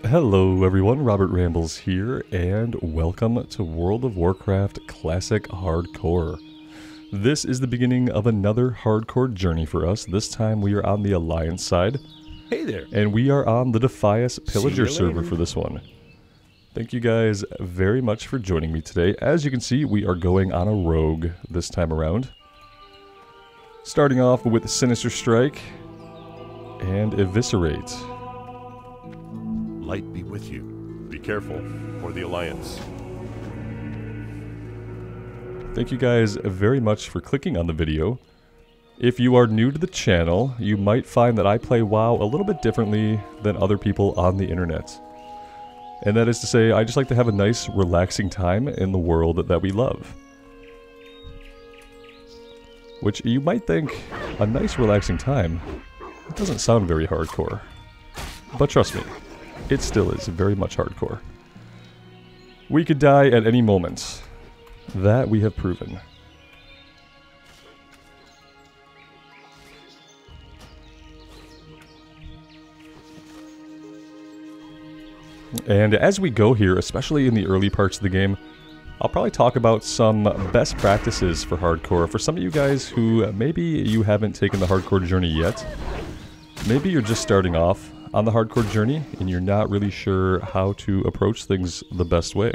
Hello everyone, Robert Rambles here, and welcome to World of Warcraft Classic Hardcore. This is the beginning of another hardcore journey for us. This time we are on the Alliance side. Hey there. And we are on the Defias Pillager server for this one. Thank you guys very much for joining me today. As you can see, we are going on a rogue this time around. Starting off with Sinister Strike and Eviscerate. Light be with you. Be careful for the Alliance. Thank you guys very much for clicking on the video. If you are new to the channel, you might find that I play WoW a little bit differently than other people on the internet. And that is to say, I just like to have a nice, relaxing time in the world that we love. Which you might think, a nice, relaxing time, it doesn't sound very hardcore. But trust me, it still is very much hardcore. We could die at any moment. That we have proven. And as we go here, especially in the early parts of the game, I'll probably talk about some best practices for hardcore. For some of you guys who maybe you haven't taken the hardcore journey yet, maybe you're just starting off on the hardcore journey and you're not really sure how to approach things the best way.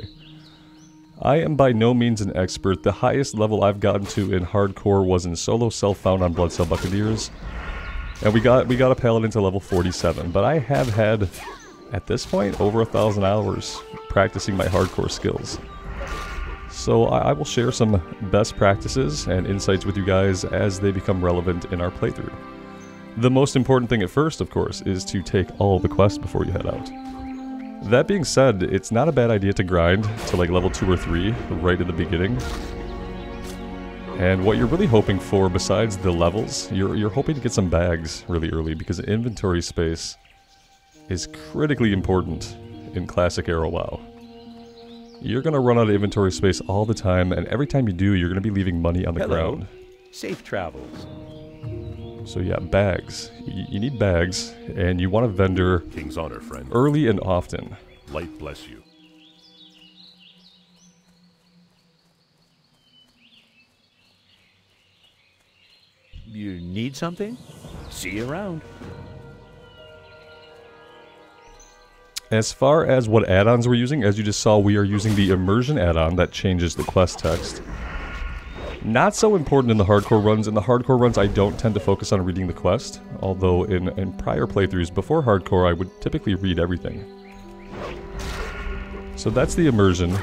I am by no means an expert. The highest level I've gotten to in hardcore was in solo self-found on Bloodcell Buccaneers, and we got a paladin to level 47, but I have had, at this point, over 1,000 hours practicing my hardcore skills. So I will share some best practices and insights with you guys as they become relevant in our playthrough. The most important thing at first, of course, is to take all the quests before you head out. That being said, it's not a bad idea to grind to like level 2 or 3 right at the beginning. And what you're really hoping for, besides the levels, you're hoping to get some bags really early, because inventory space is critically important in Classic Era WoW. You're going to run out of inventory space all the time, and every time you do, you're going to be leaving money on the ground. Safe travels. So yeah, bags. You need bags, and you want a vendor King's honor, friend. early and often. Light bless you. You need something? See you around. As far as what add-ons we're using, as you just saw, we are using the Immersion add-on that changes the quest text. Not so important in the hardcore runs. In the hardcore runs, I don't tend to focus on reading the quest, although in prior playthroughs before hardcore, I would typically read everything. So that's the Immersion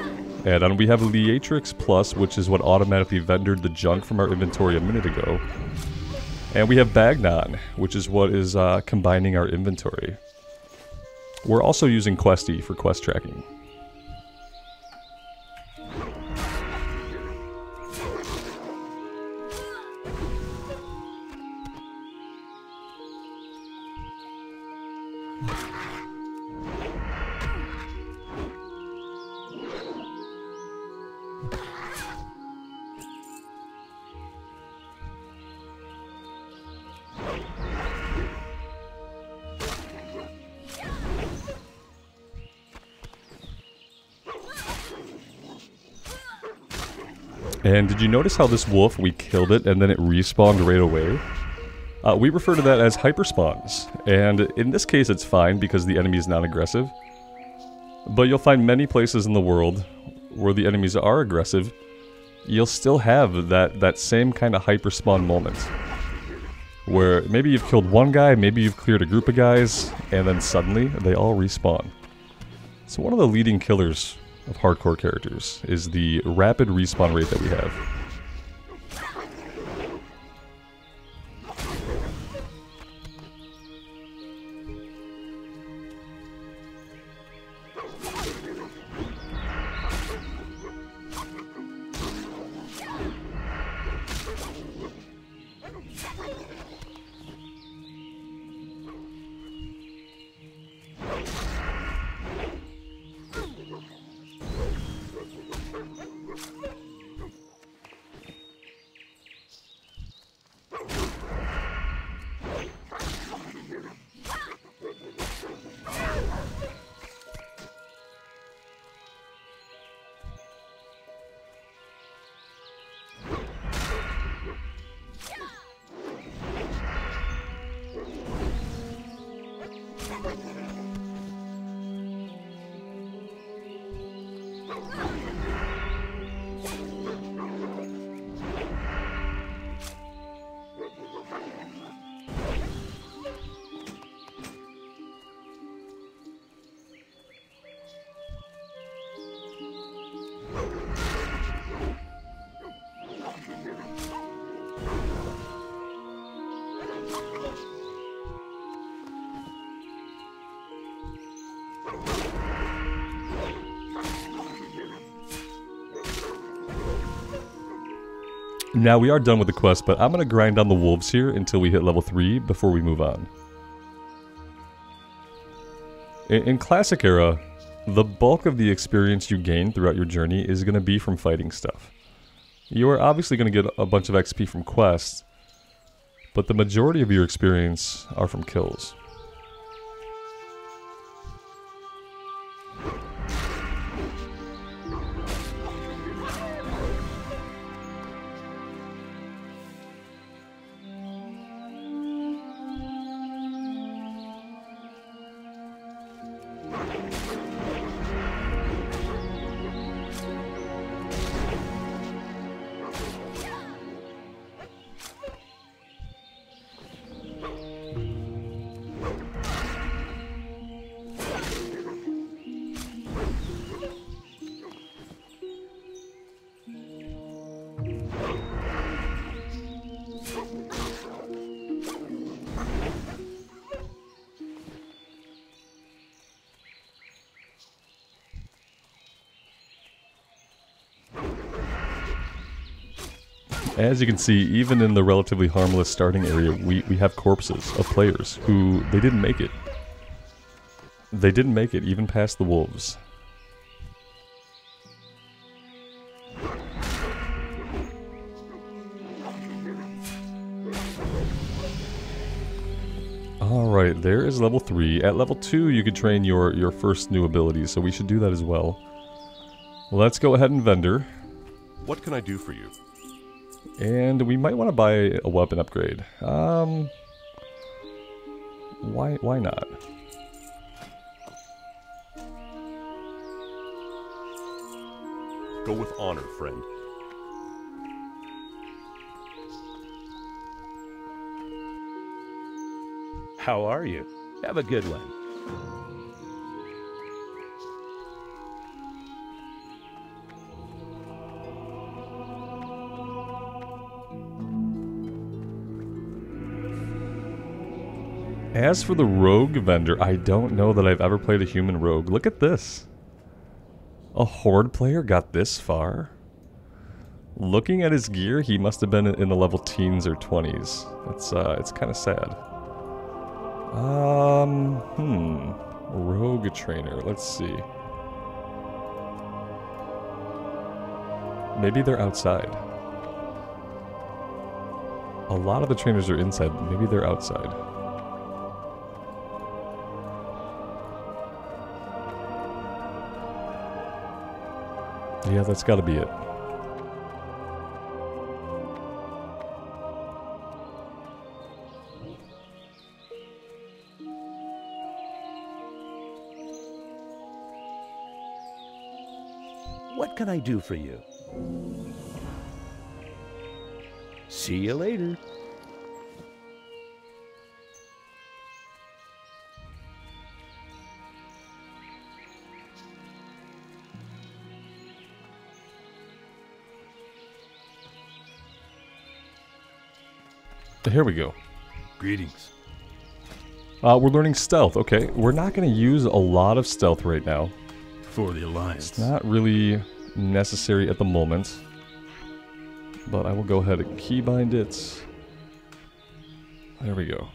add-on. We have Leatrix Plus, which is what automatically vendored the junk from our inventory a minute ago. And we have Bagnon, which is what is combining our inventory. We're also using Questi for quest tracking. And did you notice how this wolf, we killed it and then it respawned right away? We refer to that as hyperspawns, and in this case it's fine because the enemy is non-aggressive. But you'll find many places in the world where the enemies are aggressive, you'll still have that same kind of hyperspawn moment. Where maybe you've killed one guy, maybe you've cleared a group of guys, and then suddenly they all respawn. So one of the leading killers of hardcore characters is the rapid respawn rate that we have. Now we are done with the quest, but I'm going to grind on the wolves here until we hit level 3 before we move on. In Classic Era, the bulk of the experience you gain throughout your journey is going to be from fighting stuff. You are obviously going to get a bunch of XP from quests, but the majority of your experience are from kills. As you can see, even in the relatively harmless starting area, we have corpses of players who, they didn't make it. They didn't make it, even past the wolves. Alright, there is level 3. At level 2, you could train your first new abilities, so we should do that as well. Let's go ahead and vendor. What can I do for you? And we might want to buy a weapon upgrade. Why not? Go with honor, friend. How are you? Have a good one. As for the rogue vendor, I don't know that I've ever played a human rogue. Look at this. A horde player got this far? Looking at his gear, he must have been in the level teens or 20s. It's kind of sad. Rogue trainer, let's see. Maybe they're outside. A lot of the trainers are inside, maybe they're outside. Yeah, that's gotta be it. What can I do for you? See you later. Here we go. Greetings. We're learning stealth. Okay, we're not going to use a lot of stealth right now. For the Alliance. It's not really necessary at the moment. But I will go ahead and keybind it. There we go.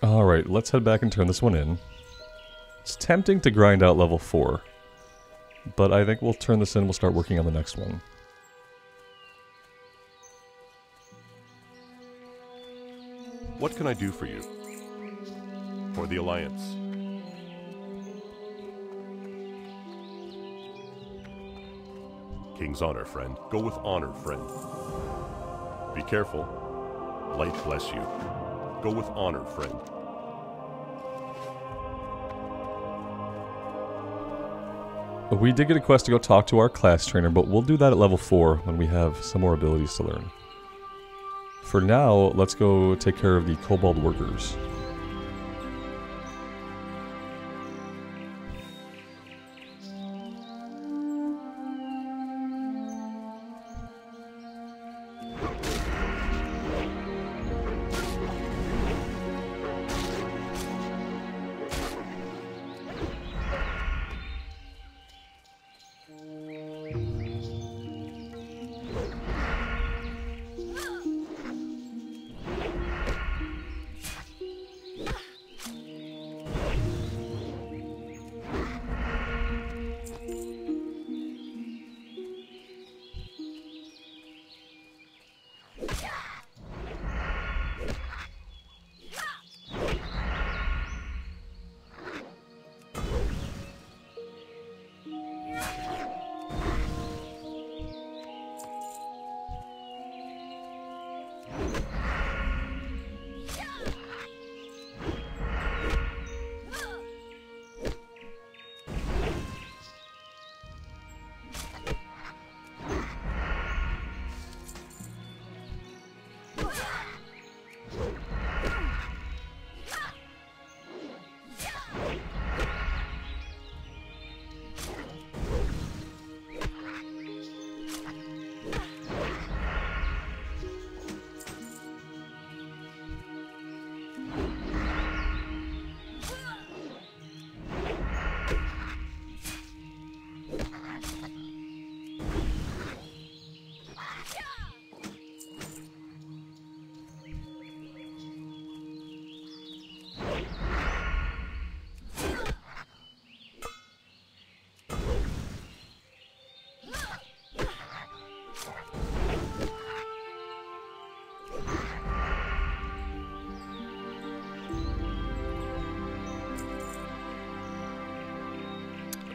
Alright, let's head back and turn this one in. It's tempting to grind out level 4. But I think we'll turn this in, we'll start working on the next one. What can I do for you? For the Alliance. King's honor, friend. Go with honor, friend. Be careful. Light bless you. Go with honor, friend. We did get a quest to go talk to our class trainer, but we'll do that at level 4 when we have some more abilities to learn. For now, let's go take care of the kobold workers.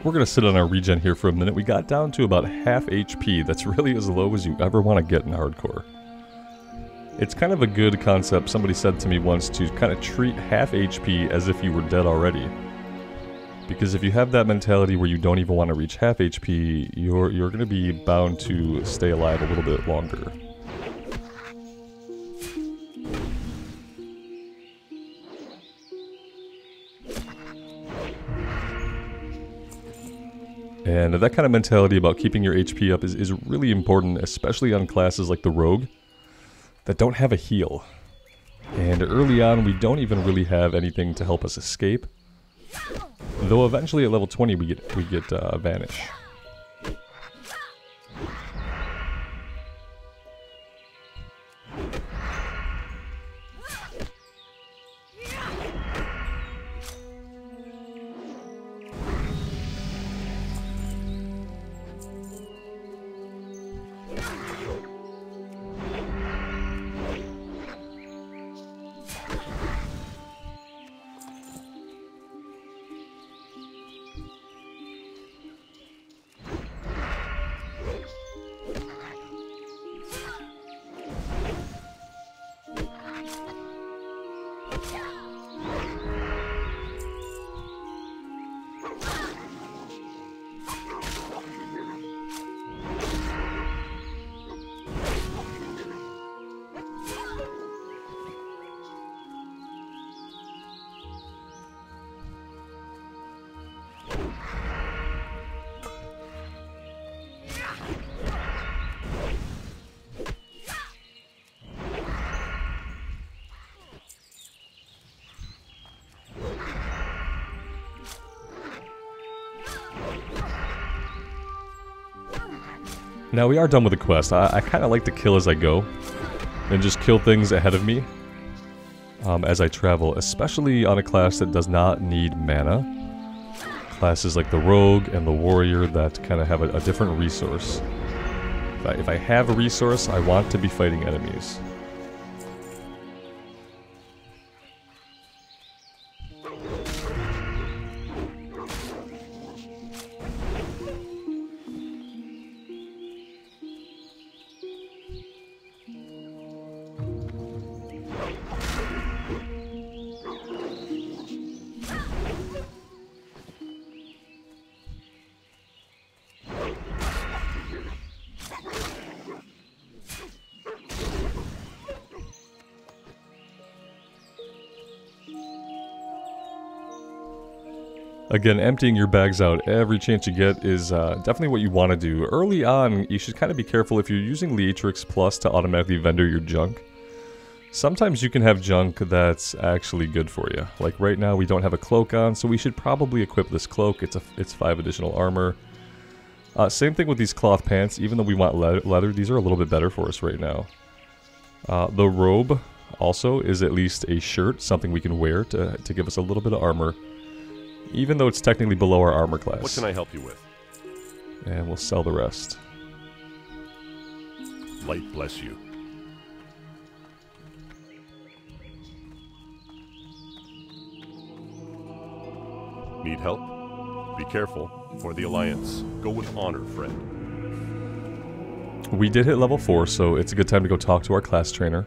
We're going to sit on our regen here for a minute. We got down to about half HP. That's really as low as you ever want to get in hardcore. It's kind of a good concept. Somebody said to me once to kind of treat half HP as if you were dead already. Because if you have that mentality where you don't even want to reach half HP, you're going to be bound to stay alive a little bit longer. And that kind of mentality about keeping your HP up is really important, especially on classes like the Rogue that don't have a heal. And early on, we don't even really have anything to help us escape. Though eventually at level 20 we get Vanish. Now we are done with the quest. I kind of like to kill as I go, and just kill things ahead of me. as I travel, especially on a class that does not need mana. Classes like the Rogue and the Warrior that kind of have a different resource. If I have a resource, I want to be fighting enemies. Again, emptying your bags out every chance you get is definitely what you want to do. Early on, you should kind of be careful if you're using Leatrix Plus to automatically vendor your junk. Sometimes you can have junk that's actually good for you. Like right now, we don't have a cloak on, so we should probably equip this cloak. It's 5 additional armor. Same thing with these cloth pants. Even though we want leather, these are a little bit better for us right now. The robe also is at least a shirt, something we can wear to give us a little bit of armor. Even though it's technically below our armor class. What can I help you with? And we'll sell the rest. Light bless you. Need help? Be careful. For the Alliance. Go with honor, friend. We did hit level 4, so it's a good time to go talk to our class trainer.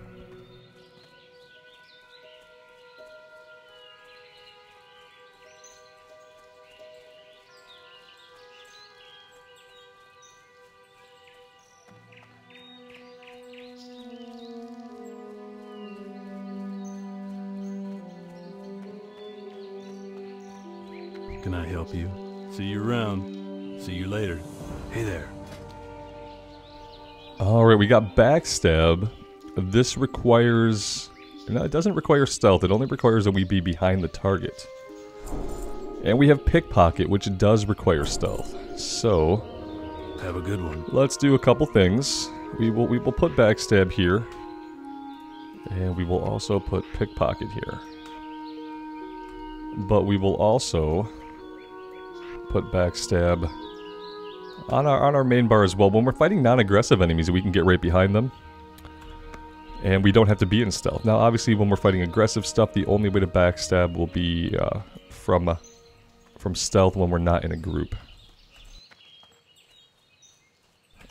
Can I help you? See you around. See you later. Hey there. Alright, we got backstab. This requires... No, it doesn't require stealth. It only requires that we be behind the target. And we have pickpocket, which does require stealth. So... Have a good one. Let's do a couple things. We will put backstab here. And we will also put pickpocket here. But we will also... put backstab on our main bar as well. When we're fighting non-aggressive enemies, we can get right behind them. And we don't have to be in stealth. Now, obviously, when we're fighting aggressive stuff, the only way to backstab will be from stealth when we're not in a group.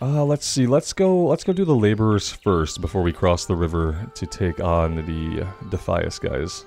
Let's see. Let's go do the laborers first before we cross the river to take on the Defias guys.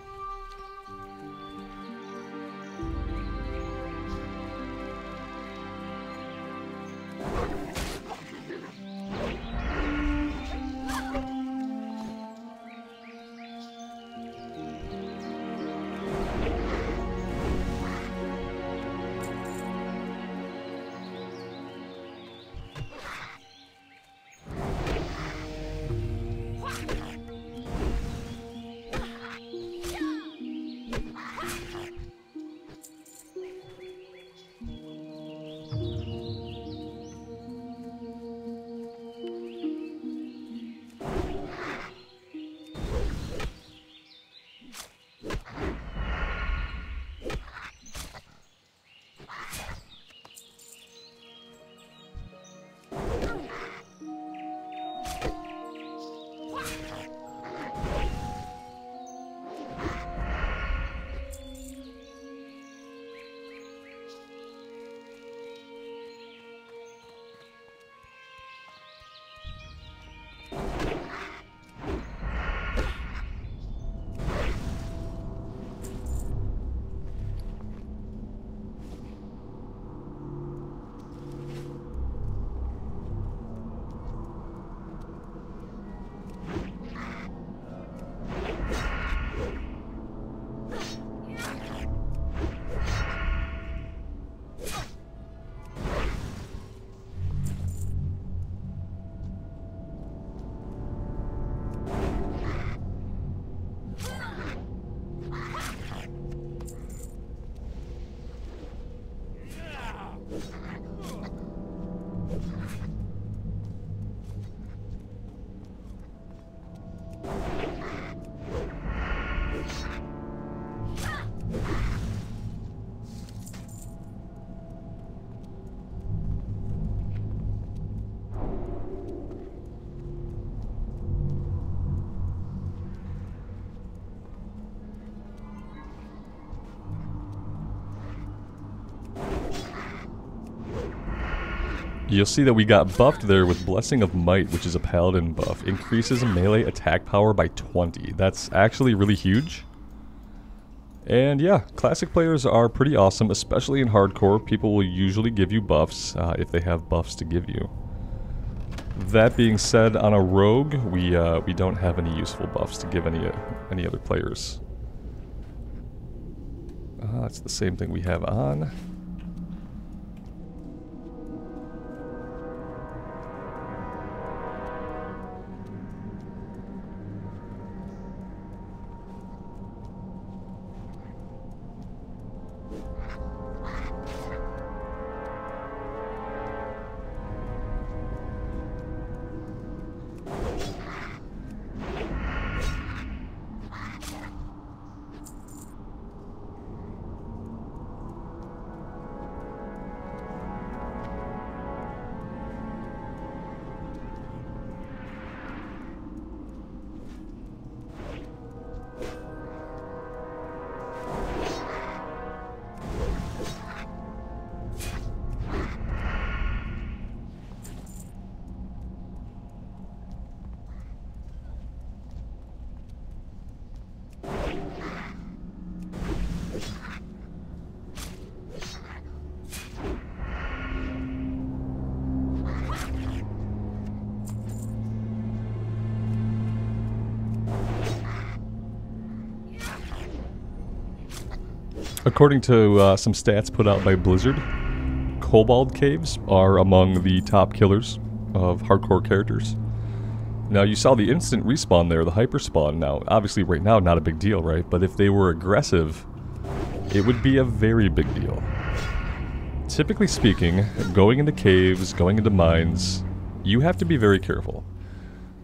You'll see that we got buffed there with Blessing of Might, which is a paladin buff. Increases melee attack power by 20. That's actually really huge. And yeah, classic players are pretty awesome, especially in hardcore. People will usually give you buffs if they have buffs to give you. That being said, on a rogue, we don't have any useful buffs to give any other players. That's the same thing we have on. According to some stats put out by Blizzard, Kobold Caves are among the top killers of hardcore characters. Now, you saw the instant respawn there, the hyperspawn. Now, obviously right now, not a big deal, right? But if they were aggressive, it would be a very big deal. Typically speaking, going into caves, going into mines, you have to be very careful.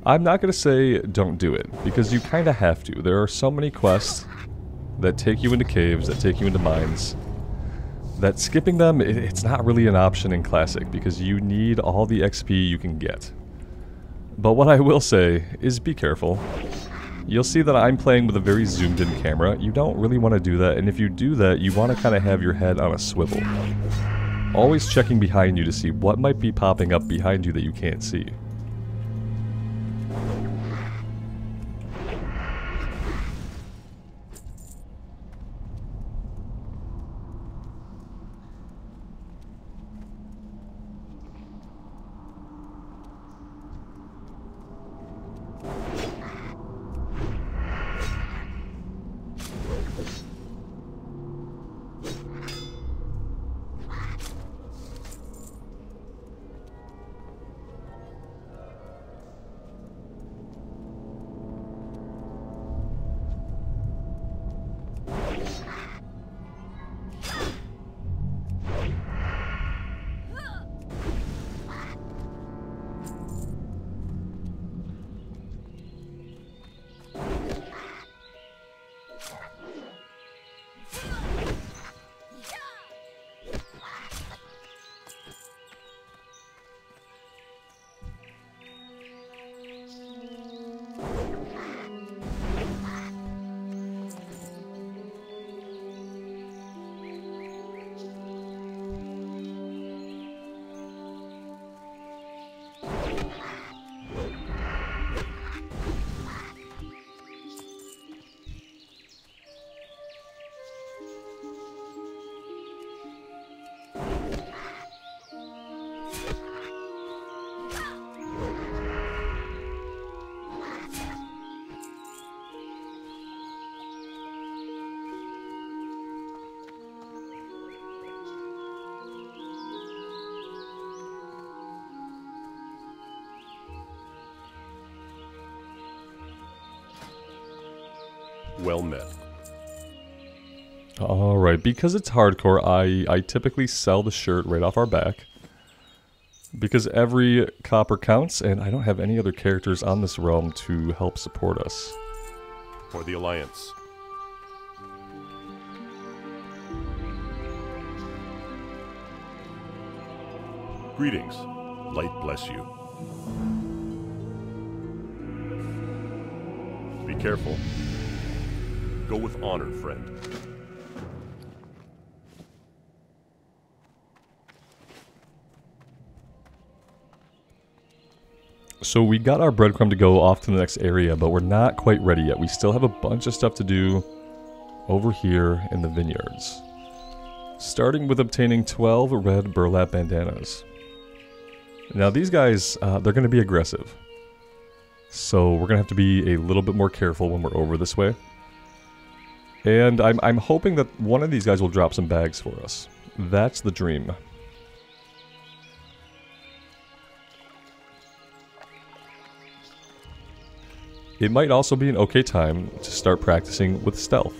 I'm not going to say don't do it, because you kind of have to. There are so many quests that take you into caves, that take you into mines, that skipping them, it's not really an option in Classic, because you need all the XP you can get. But what I will say is be careful. You'll see that I'm playing with a very zoomed in camera. You don't really want to do that, and if you do that, you want to kind of have your head on a swivel. Always checking behind you to see what might be popping up behind you that you can't see. Well met. Alright, because it's hardcore, I typically sell the shirt right off our back. Because every copper counts, and I don't have any other characters on this realm to help support us. For the Alliance. Greetings. Light bless you. Be careful. Go with honor, friend. So we got our breadcrumb to go off to the next area, but we're not quite ready yet. We still have a bunch of stuff to do over here in the vineyards. Starting with obtaining 12 red burlap bandanas. Now these guys, they're going to be aggressive. So we're going to have to be a little bit more careful when we're over this way. And I'm hoping that one of these guys will drop some bags for us. That's the dream. It might also be an okay time to start practicing with stealth.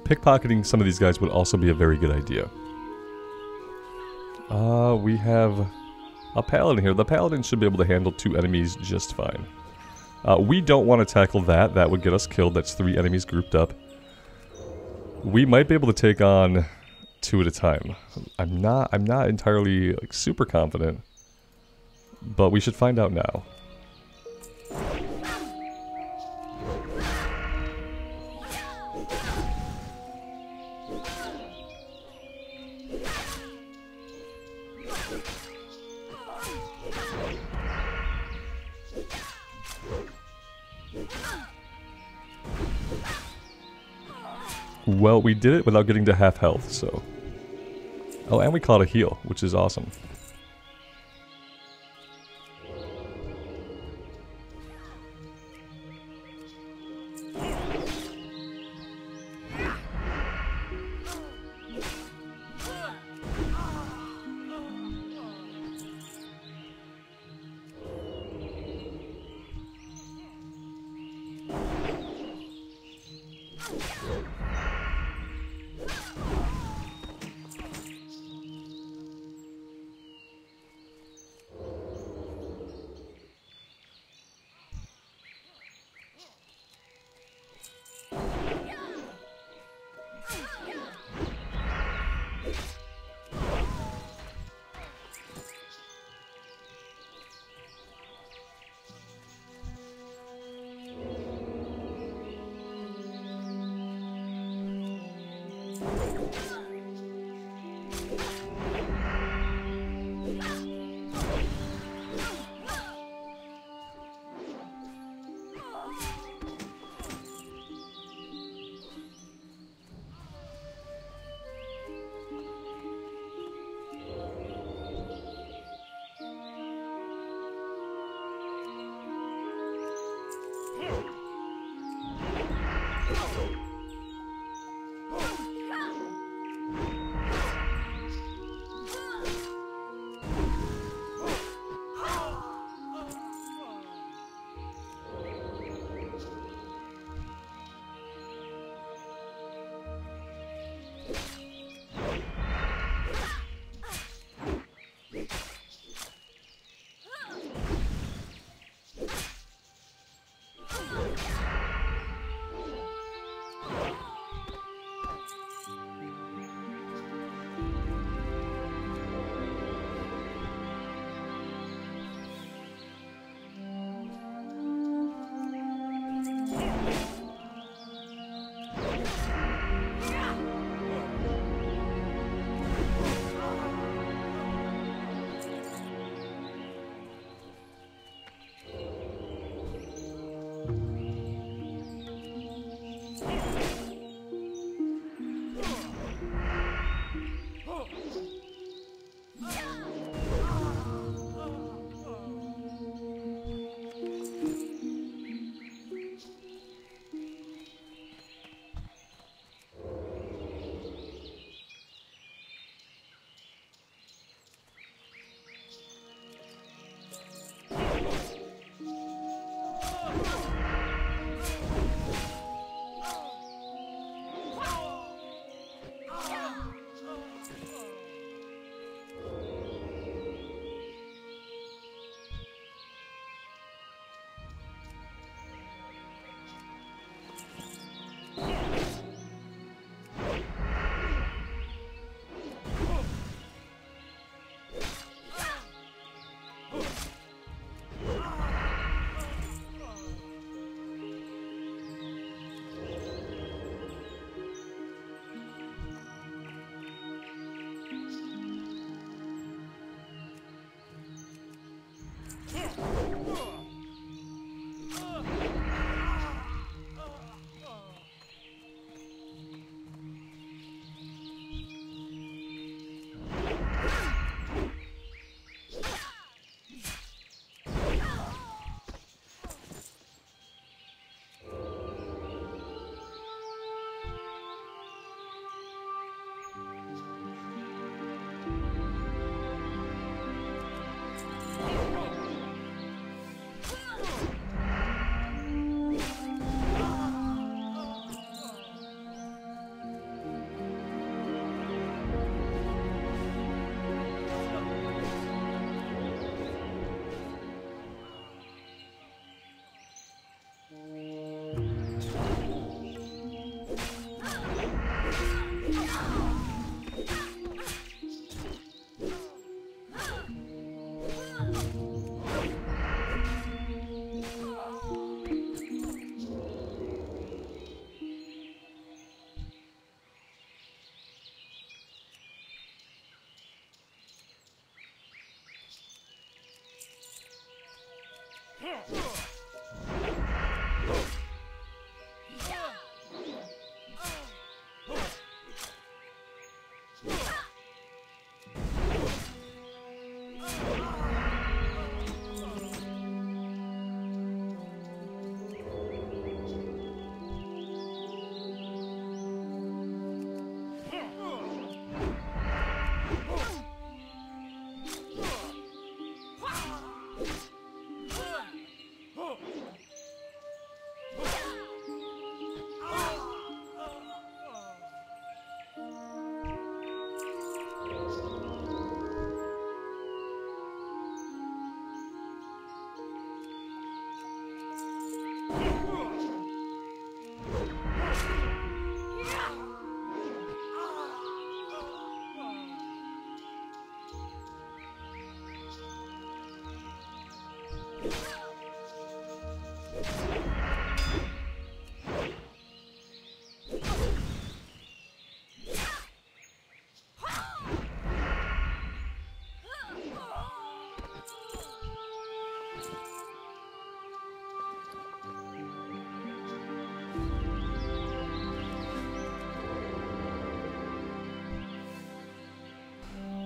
Pickpocketing some of these guys would also be a very good idea. We have a paladin here. The paladin should be able to handle 2 enemies just fine. We don't want to tackle that. That would get us killed. That's 3 enemies grouped up. We might be able to take on 2 at a time. I'm not entirely like super confident, but we should find out now. Well, we did it without getting to half health, so... Oh, and we caught a heal, which is awesome.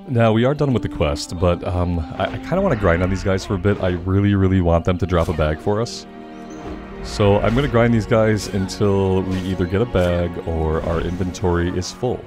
Now, we are done with the quest, but I kind of want to grind on these guys for a bit. I really, really want them to drop a bag for us. So I'm going to grind these guys until we either get a bag or our inventory is full.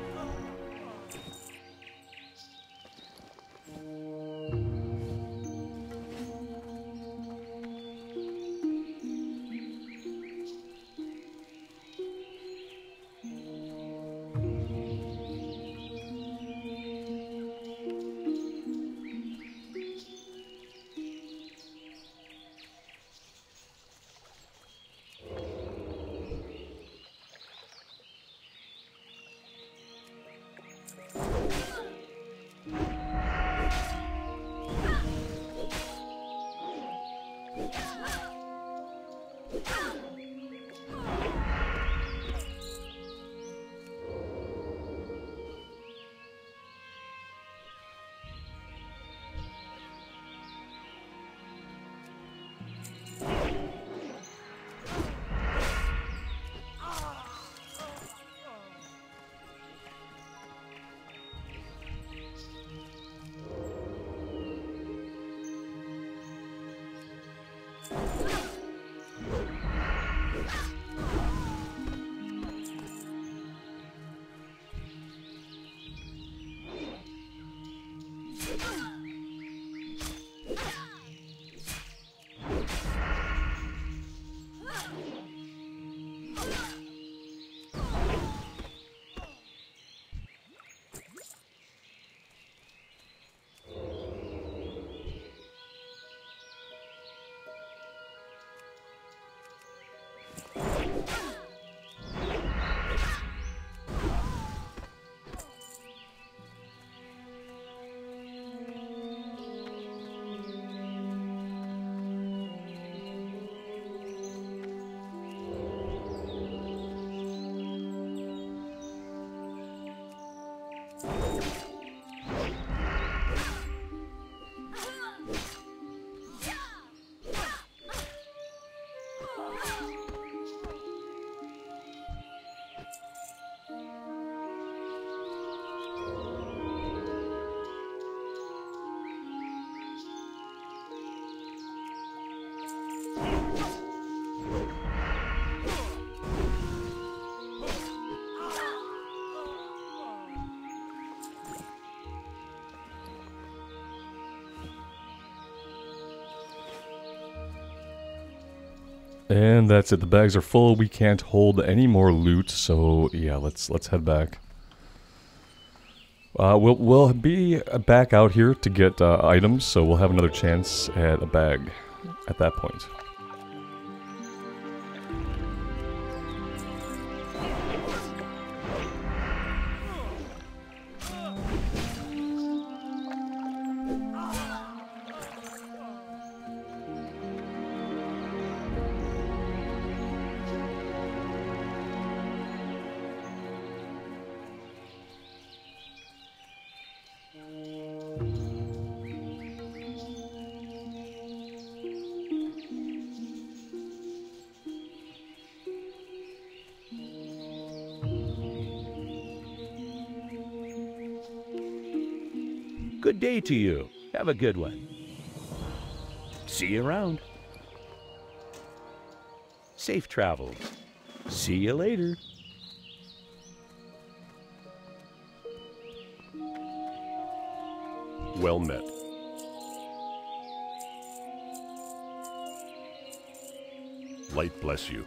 And that's it. The bags are full. We can't hold any more loot, so yeah, let's head back. We'll be back out here to get items, so we'll have another chance at a bag at that point. Good day to you. Have a good one. See you around. Safe travels. See you later. Well met. Light bless you.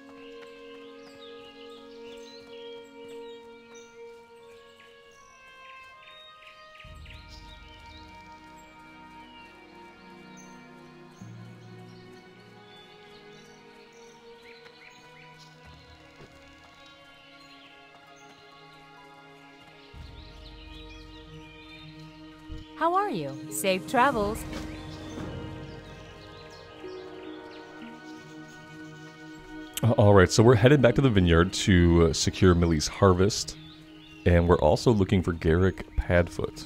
How are you? Safe travels. Alright, so we're headed back to the vineyard to secure Millie's harvest. And we're also looking for Garrick Padfoot.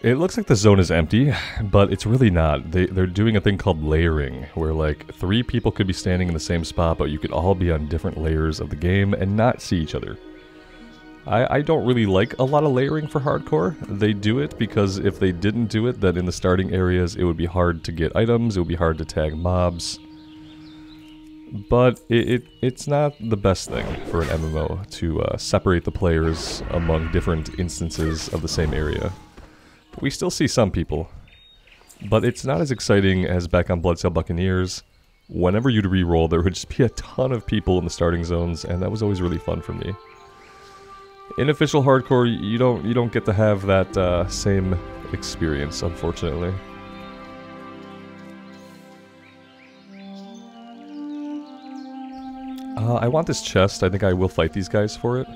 It looks like the zone is empty, but it's really not. They're doing a thing called layering, where like 3 people could be standing in the same spot, but you could all be on different layers of the game and not see each other. I don't really like a lot of layering for hardcore. They do it because if they didn't do it, then in the starting areas it would be hard to get items, it would be hard to tag mobs. But it's not the best thing for an MMO to separate the players among different instances of the same area. We still see some people, but it's not as exciting as back on Bloodsail Buccaneers. Whenever you'd re-roll, there would just be a ton of people in the starting zones, and that was always really fun for me. In official hardcore, you don't get to have that same experience, unfortunately. I want this chest. I think I will fight these guys for it.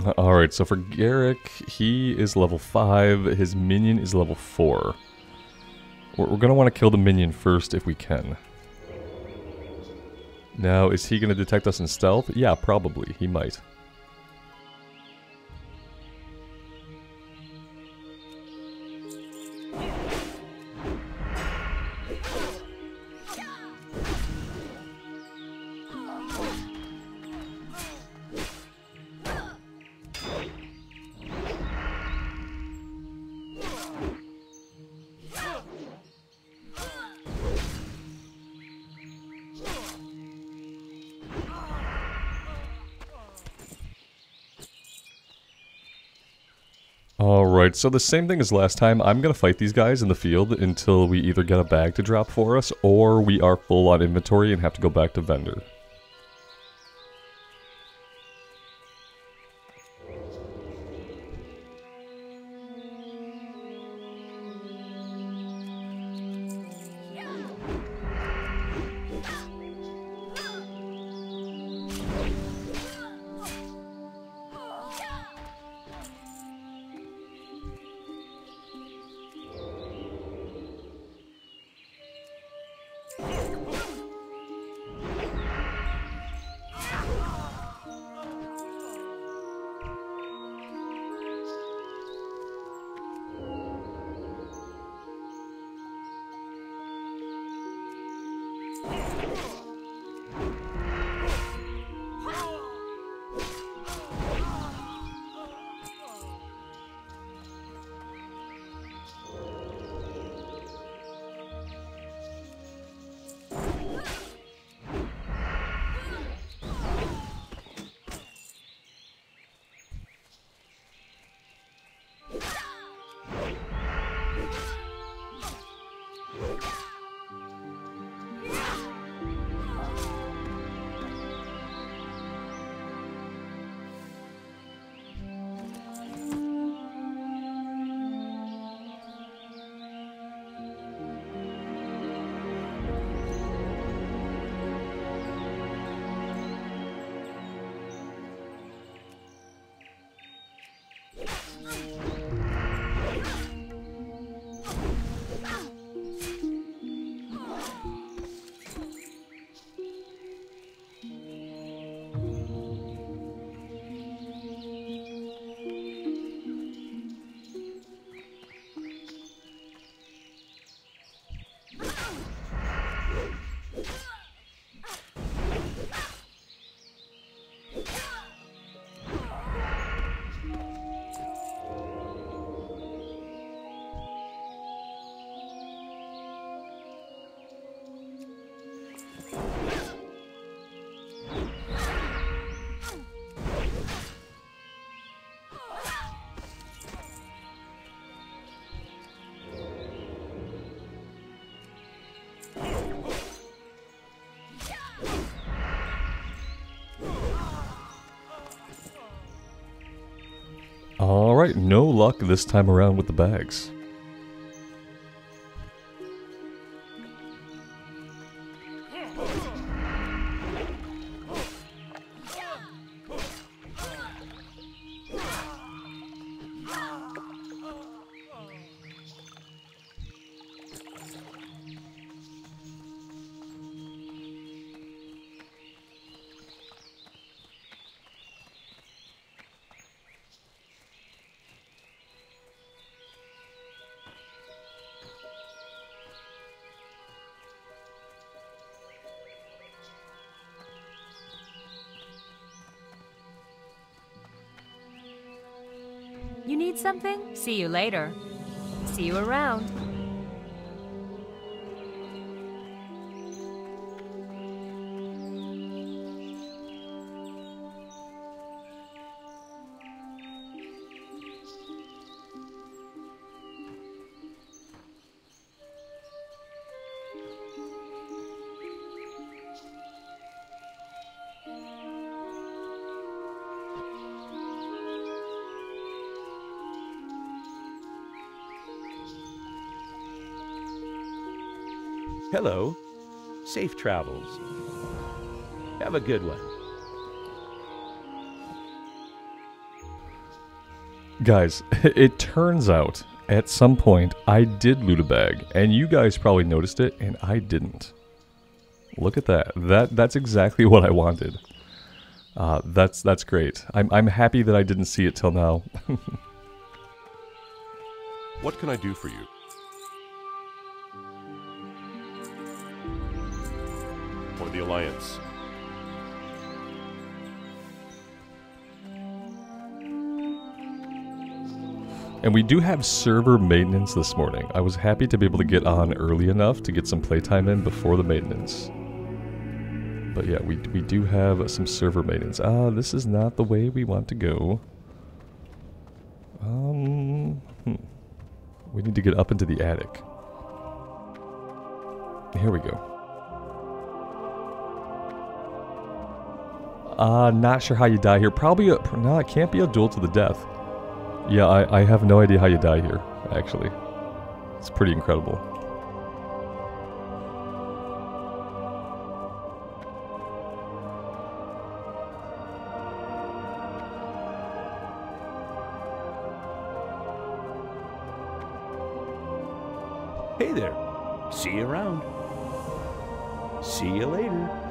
Alright, so for Garrick, he is level 5, his minion is level 4. We're going to want to kill the minion first if we can. Now, is he going to detect us in stealth? Yeah, probably. He might. Alright, so the same thing as last time. I'm going to fight these guys in the field until we either get a bag to drop for us, or we are full on inventory and have to go back to vendor. Alright, no luck this time around with the bags. You need something? See you later. See you around. Hello. Safe travels. Have a good one. Guys, it turns out at some point I did loot a bag, and you guys probably noticed it, and I didn't. Look at that. That's exactly what I wanted. That's great. I'm happy that I didn't see it till now. What can I do for you? For the Alliance. And we do have server maintenance this morning. I was happy to be able to get on early enough to get some playtime in before the maintenance. But yeah, we do have some server maintenance. This is not the way we want to go. We need to get up into the attic. Here we go. Not sure how you die here. Probably no, it can't be a duel to the death. Yeah, I have no idea how you die here, actually. It's pretty incredible. Hey there. See you around. See you later.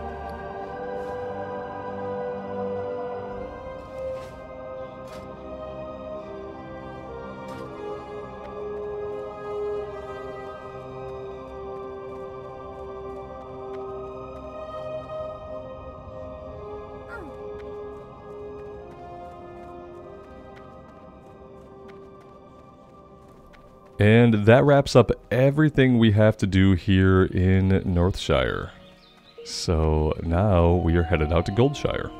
And that wraps up everything we have to do here in Northshire. So now we are headed out to Goldshire.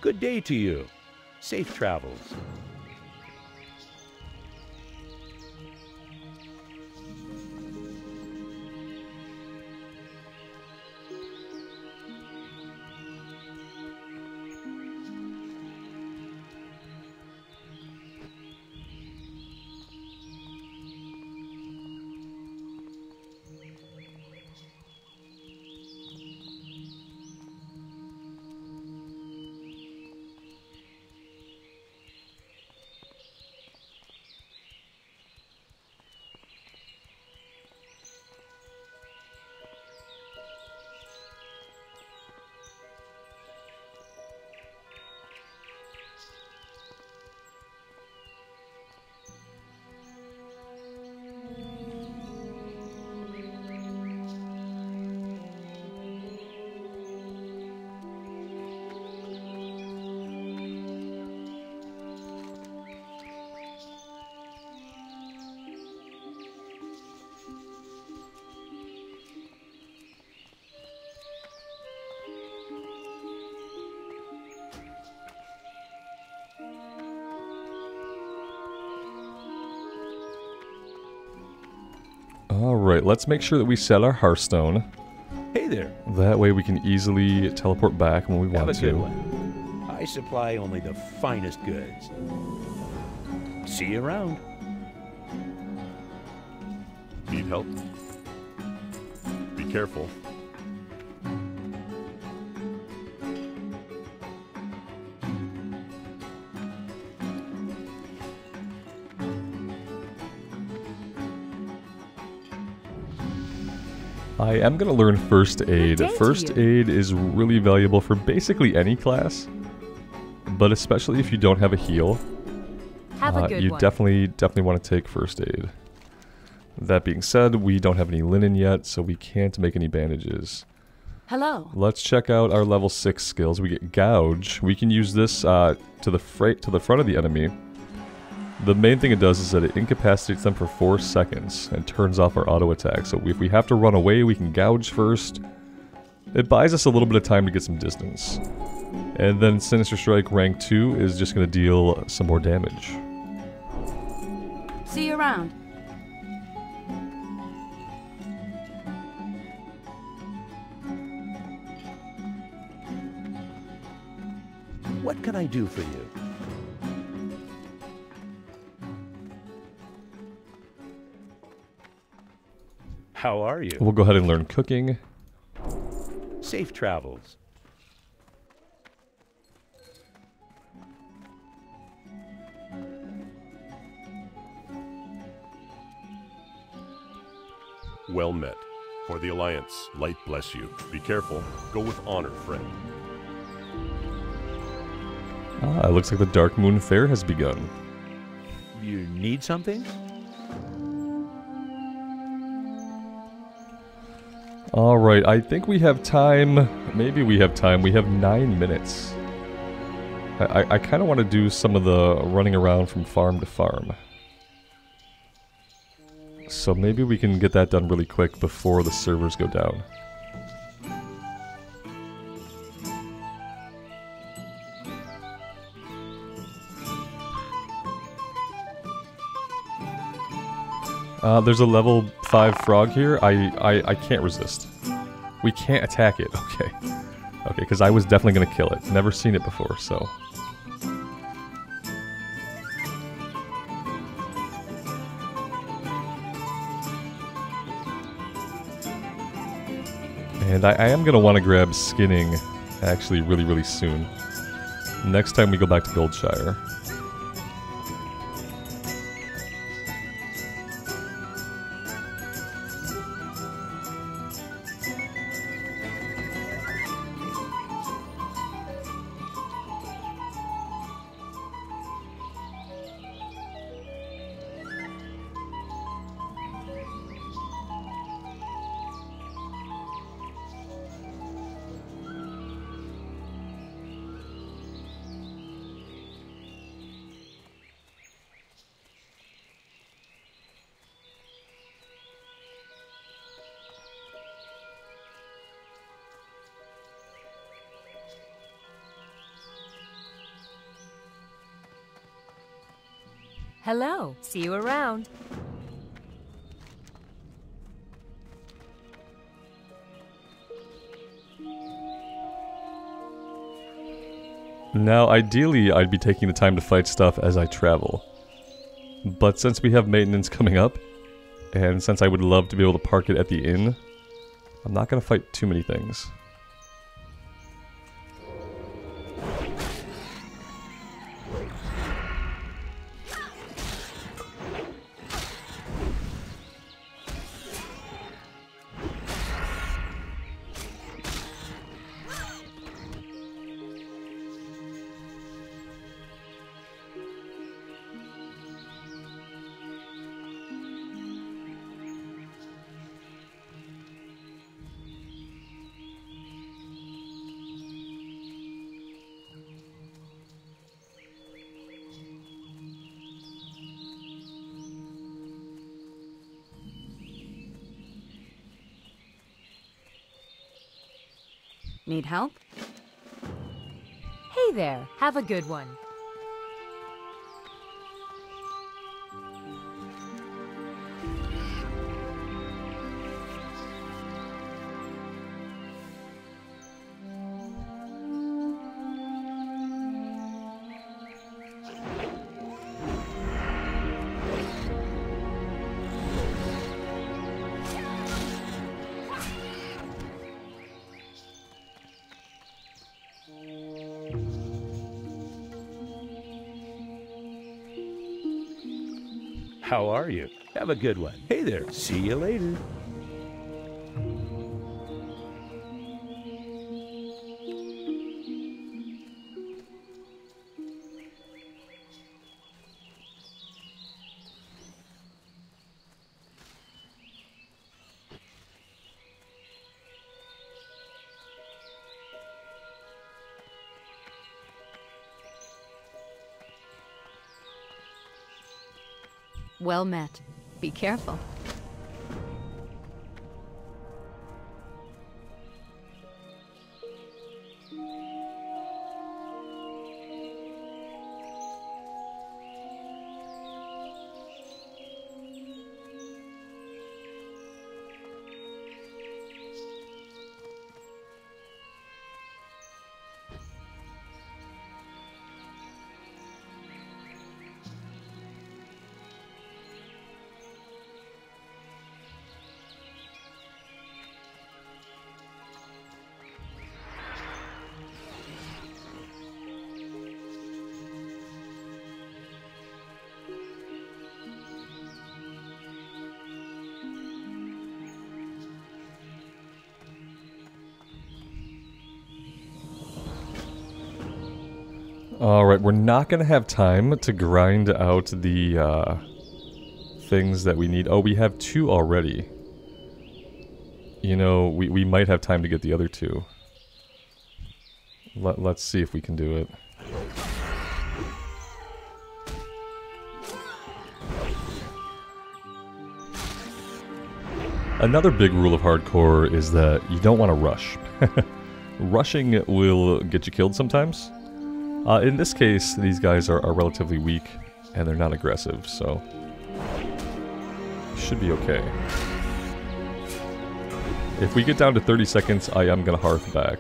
Good day to you. Safe travels. Alright, let's make sure that we set our Hearthstone. Hey there. That way we can easily teleport back when we want Have a good to. one. I supply only the finest goods. See you around. Need help? Be careful. I am going to learn First Aid. day to First Aid is really valuable for basically any class, but especially if you don't have a heal. Have a good you one. definitely want to take First Aid. That being said, we don't have any linen yet, so we can't make any bandages. Hello. Let's check out our level 6 skills. We get Gouge. We can use this to the front of the enemy. The main thing it does is that it incapacitates them for 4 seconds and turns off our auto attack. So if we have to run away, we can gouge first. It buys us a little bit of time to get some distance. And then Sinister Strike rank 2 is just going to deal some more damage. See you around. What can I do for you? How are you? We'll go ahead and learn cooking. Safe travels. Well met. For the Alliance, light bless you. Be careful. Go with honor, friend. Ah, it looks like the Dark Moon Fair has begun. You need something? Alright, I think we have time. Maybe we have time. We have 9 minutes. I kind of want to do some of the running around from farm to farm. So maybe we can get that done really quick before the servers go down. There's a level 5 frog here. I can't resist. We can't attack it. Okay. Okay, because I was definitely going to kill it. Never seen it before, so... And I am going to want to grab skinning actually really soon. Next time we go back to Goldshire. Hello. See you around. Now, ideally, I'd be taking the time to fight stuff as I travel. But since we have maintenance coming up, and since I would love to be able to park it at the inn, I'm not going to fight too many things. Need help? Hey there. Have a good one. How are you? Have a good one. Hey there. See you later. Well met. Be careful. Alright, we're not going to have time to grind out the things that we need. Oh, we have 2 already. You know, we might have time to get the other 2. Let's see if we can do it. Another big rule of hardcore is that you don't want to rush. Rushing will get you killed sometimes. In this case, these guys are relatively weak, and they're not aggressive, so... should be okay. If we get down to 30 seconds, I am gonna hearth back.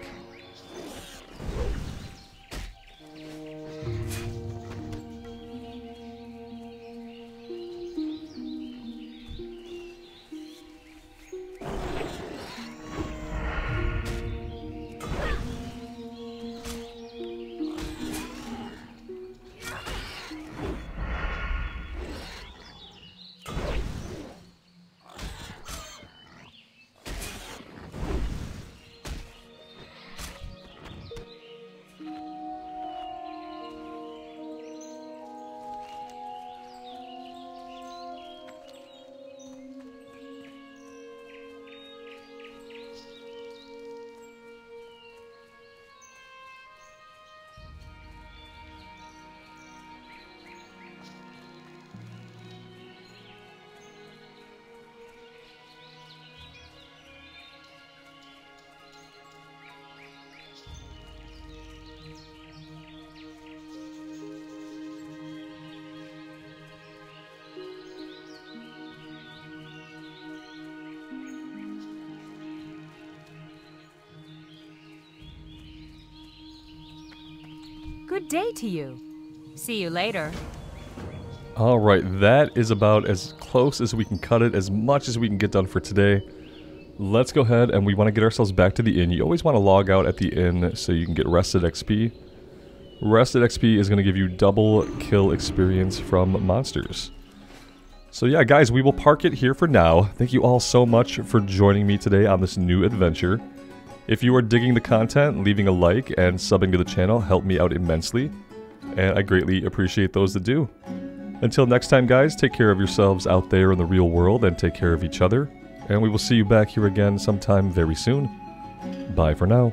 Good day to you. See you later. Alright, that is about as close as we can cut it, as much as we can get done for today. Let's go ahead and we want to get ourselves back to the inn. You always want to log out at the inn so you can get rested XP. Rested XP is going to give you double kill experience from monsters. So yeah, guys, we will park it here for now. Thank you all so much for joining me today on this new adventure. If you are digging the content, leaving a like and subbing to the channel help me out immensely, and I greatly appreciate those that do. Until next time, guys, take care of yourselves out there in the real world and take care of each other, and we will see you back here again sometime very soon. Bye for now.